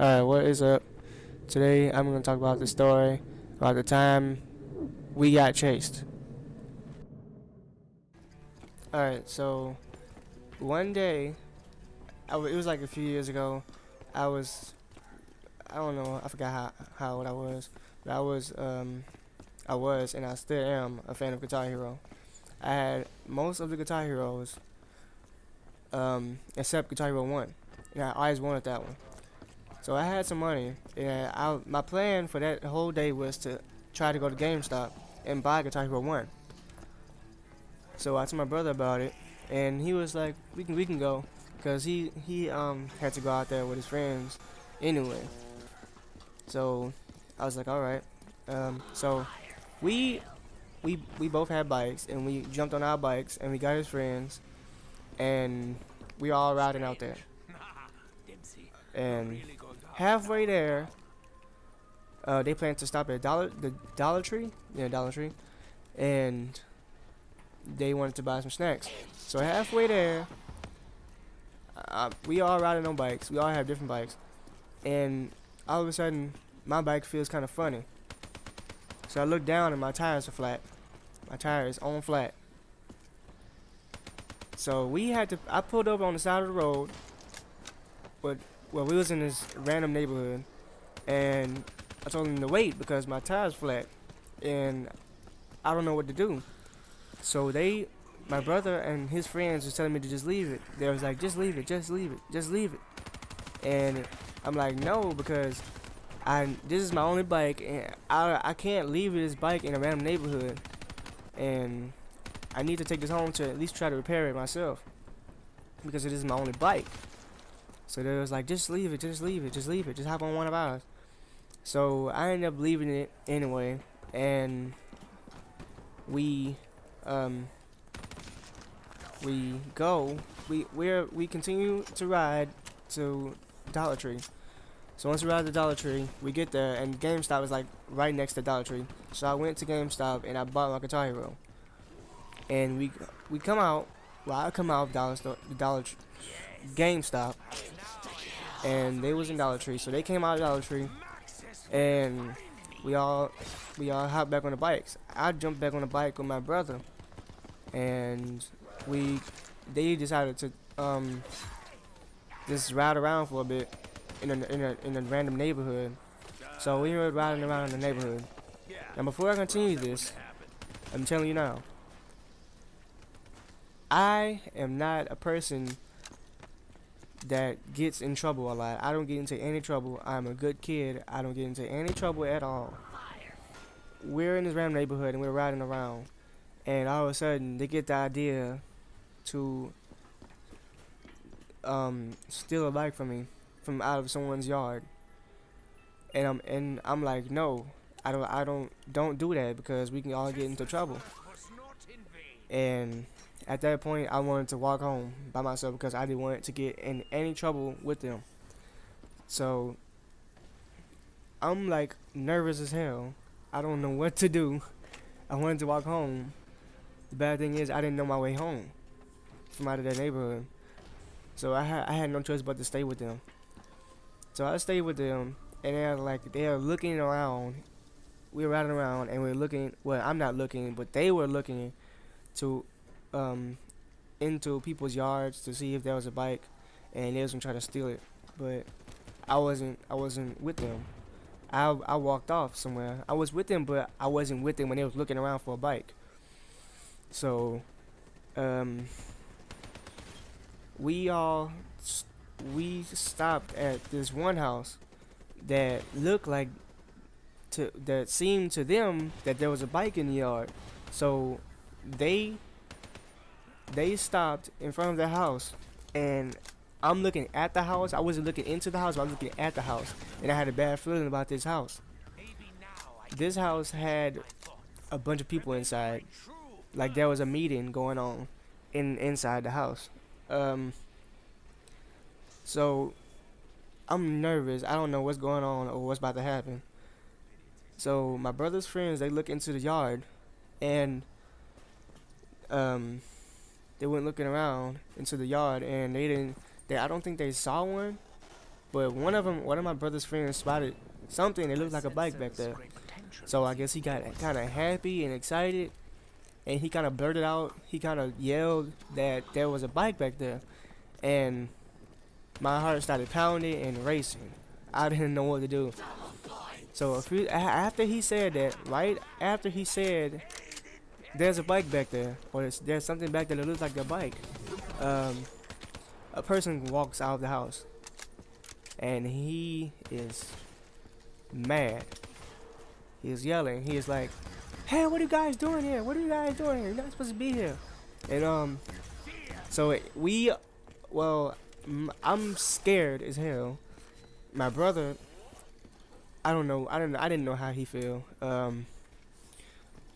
Alright, what is up? Today I'm going to talk about the story about the time we got chased. Alright, so one day, it was like a few years ago, I was, I don't know, I forgot how old I was, but I was, and I still am a fan of Guitar Hero. I had most of the Guitar Heroes, except Guitar Hero 1, and I always wanted that one. So I had some money, and my plan for that whole day was to try to go to GameStop and buy Guitar Hero 1. So I told my brother about it, and he was like, "We can go," because he had to go out there with his friends anyway. So I was like, "All right." So we we both had bikes, and we jumped on our bikes, and we got his friends, and we all riding out there. And halfway there, they planned to stop at the Dollar Tree, yeah, Dollar Tree, and they wanted to buy some snacks. So halfway there, we all riding on bikes. We all have different bikes, and all of a sudden, my bike feels kind of funny. So I look down, and my tires are flat. My tire is on flat. So I pulled over on the side of the road, but well, we was in this random neighborhood, and I told him to wait because my tire's flat, and I don't know what to do. So my brother and his friends was telling me to just leave it. They was like, just leave it, just leave it, just leave it. And I'm like, no, because this is my only bike, and I can't leave this bike in a random neighborhood, and I need to take this home to at least try to repair it myself, because it is my only bike. So they was like, just leave it, just leave it, just leave it, just hop on one of ours. So I ended up leaving it anyway, and we we continue to ride to Dollar Tree. So once we ride to Dollar Tree, we get there, and GameStop is like right next to Dollar Tree. So I went to GameStop and I bought my Guitar Hero. And we come out. Well, I come out of GameStop, and they was in Dollar Tree. So they came out of Dollar Tree, and we all hopped back on the bikes. I jumped back on the bike with my brother, and they decided to just ride around for a bit in a random neighborhood. So we were riding around in the neighborhood. And before I continue this, I'm telling you now, I am not a person that gets in trouble a lot. I don't get into any trouble. I'm a good kid. I don't get into any trouble at all. We're in this random neighborhood and we're riding around, and all of a sudden they get the idea to steal a bike from me from out of someone's yard. And I'm like, no, don't do that, because we can all get into trouble. And at that point, I wanted to walk home by myself because I didn't want to get in any trouble with them. So I'm like nervous as hell. I don't know what to do. I wanted to walk home. The bad thing is I didn't know my way home from out of that neighborhood. So I had no choice but to stay with them. So I stayed with them, and they're looking around. We were riding around, and we're looking. Well, I'm not looking, but they were looking to into people's yards to see if there was a bike, and they was gonna try to steal it. But I wasn't with them. I walked off somewhere. I was with them, but I wasn't with them when they was looking around for a bike. So we stopped at this one house that looked like that seemed to them that there was a bike in the yard. So they stopped in front of the house, and I'm looking at the house. I wasn't looking into the house, but I was looking at the house, and I had a bad feeling about this house. This house had a bunch of people inside, like there was a meeting going on inside the house. So I'm nervous. I don't know what's going on or what's about to happen. So my brother's friends, they look into the yard, and they went looking around into the yard, and I don't think they saw one, but one of my brother's friends spotted something that looked like a bike back there. So I guess he got kind of happy and excited, and he kind of blurted out. He kind of yelled that there was a bike back there, and my heart started pounding and racing. I didn't know what to do. So after he said that, right after he said there's a bike back there, or there's something back there that looks like a bike, a person walks out of the house, and he is mad. He is yelling. He is like, "Hey, what are you guys doing here? What are you guys doing here? You're not supposed to be here." And so I'm scared as hell. My brother, I didn't know how he feel.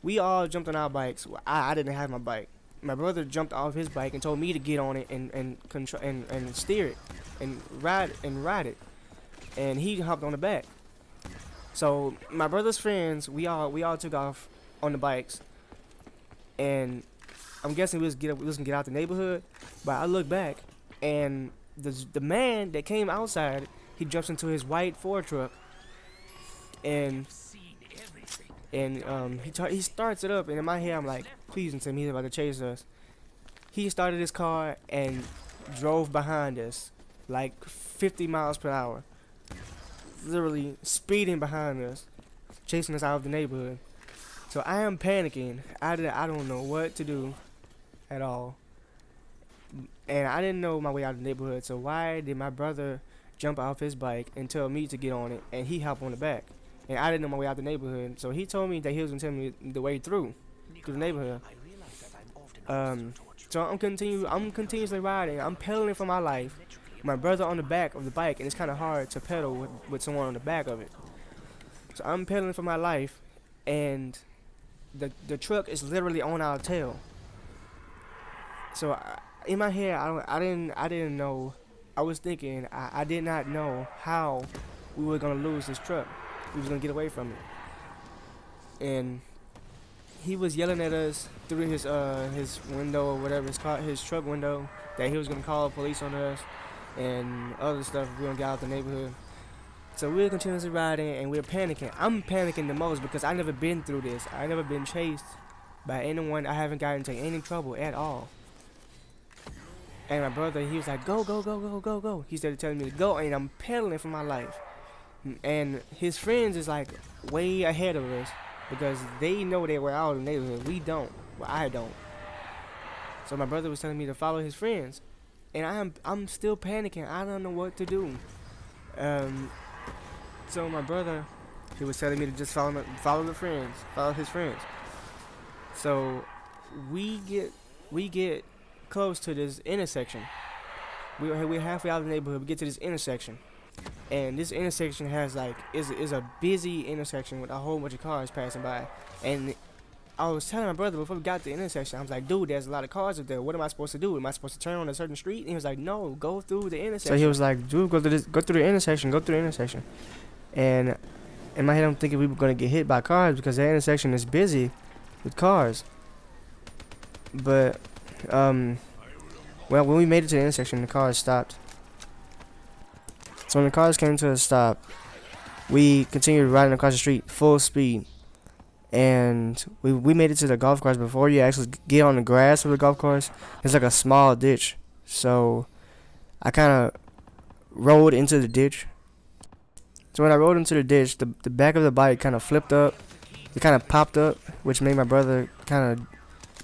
We all jumped on our bikes. I didn't have my bike. My brother jumped off his bike and told me to get on it and steer it and ride it. And he hopped on the back. So my brother's friends, we all took off on the bikes, and I'm guessing we was gonna get out the neighborhood. But I look back, and the man that came outside, he jumps into his white Ford truck, and he starts it up, and in my head I'm like, please tell me he's about to chase us. He started his car and drove behind us like 50 miles per hour, literally speeding behind us, chasing us out of the neighborhood. So I am panicking. I don't know what to do at all, and I didn't know my way out of the neighborhood. So why did my brother jump off his bike and tell me to get on it, and he hopped on the back? And I didn't know my way out the neighborhood, so he told me that he was gonna tell me the way through the neighborhood. So I'm continuously riding. I'm pedaling for my life. My brother on the back of the bike, and it's kind of hard to pedal with someone on the back of it. So I'm pedaling for my life, and the truck is literally on our tail. So in my head, I didn't know. I was thinking I did not know how we were gonna lose this truck. We was gonna get away from it, and he was yelling at us through his window or whatever, his truck window, that he was gonna call the police on us and other stuff if we don't get out the neighborhood. So we're continuously riding, and we're panicking. I'm panicking the most because I never been through this. I never been chased by anyone. I haven't gotten into any trouble at all. And my brother, he was like, go, go, go, go, go, go. He started telling me to go, and I'm pedaling for my life. And his friends is like way ahead of us because they know they were out in the neighborhood. We don't. Well, I don't. So my brother was telling me to follow his friends, and I'm still panicking. I don't know what to do. So my brother, he was telling me to just follow his friends. So we get close to this intersection. We're halfway out of the neighborhood. We get to this intersection, and this intersection has is a busy intersection with a whole bunch of cars passing by. And I was telling my brother before we got to the intersection, I was like, dude, there's a lot of cars up there. What am I supposed to do? Am I supposed to turn on a certain street? And he was like, no, go through the intersection. So he was like, dude, go through the intersection. And in my head, I'm thinking we were gonna get hit by cars because the intersection is busy with cars. But well, when we made it to the intersection, the cars stopped. So when the cars came to a stop, we continued riding across the street full speed, and we made it to the golf course. Before you actually get on the grass of the golf course, there's like a small ditch. So I kind of rolled into the ditch. So when I rolled into the ditch, the back of the bike kind of flipped up. It kind of popped up, which made my brother kind of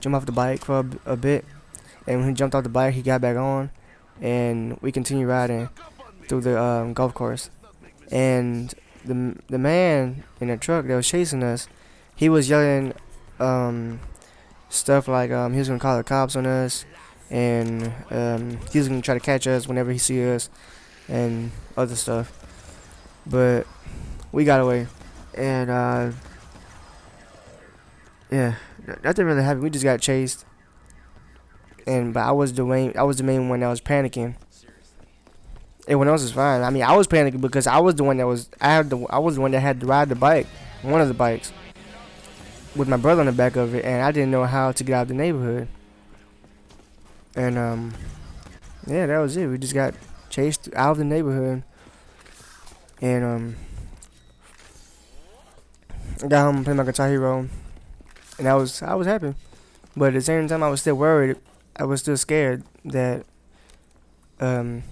jump off the bike for a bit. And when he jumped off the bike, he got back on, and we continued riding through the golf course. And the man in the truck that was chasing us, he was yelling stuff like he was gonna call the cops on us, and he was gonna try to catch us whenever he see us, and other stuff. But we got away, and yeah, nothing really happened. We just got chased, but I was the main one that was panicking. Everyone else is fine. I mean, I was panicking because I was the one that had to ride the bike, one of the bikes, with my brother on the back of it, and I didn't know how to get out of the neighborhood. And yeah, that was it. We just got chased out of the neighborhood And I got home and played my Guitar Hero, and I was happy. But at the same time, I was still worried. I was still scared that um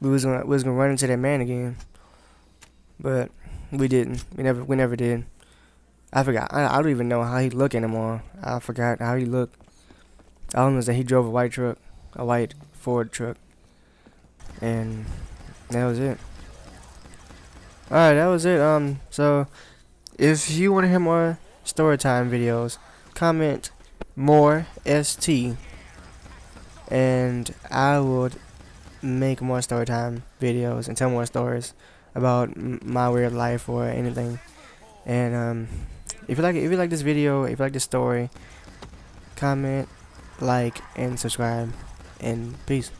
we was gonna run into that man again. But we didn't. We never did. I forgot. I don't even know how he looked anymore. I forgot how he looked. All I know is that he drove a white truck, a white Ford truck, and that was it. All right, that was it. So if you want to hear more story time videos, comment more ST, and I will make more story time videos and tell more stories about my weird life or anything. And if you like this video, if you like this story, comment, like, and subscribe. And peace.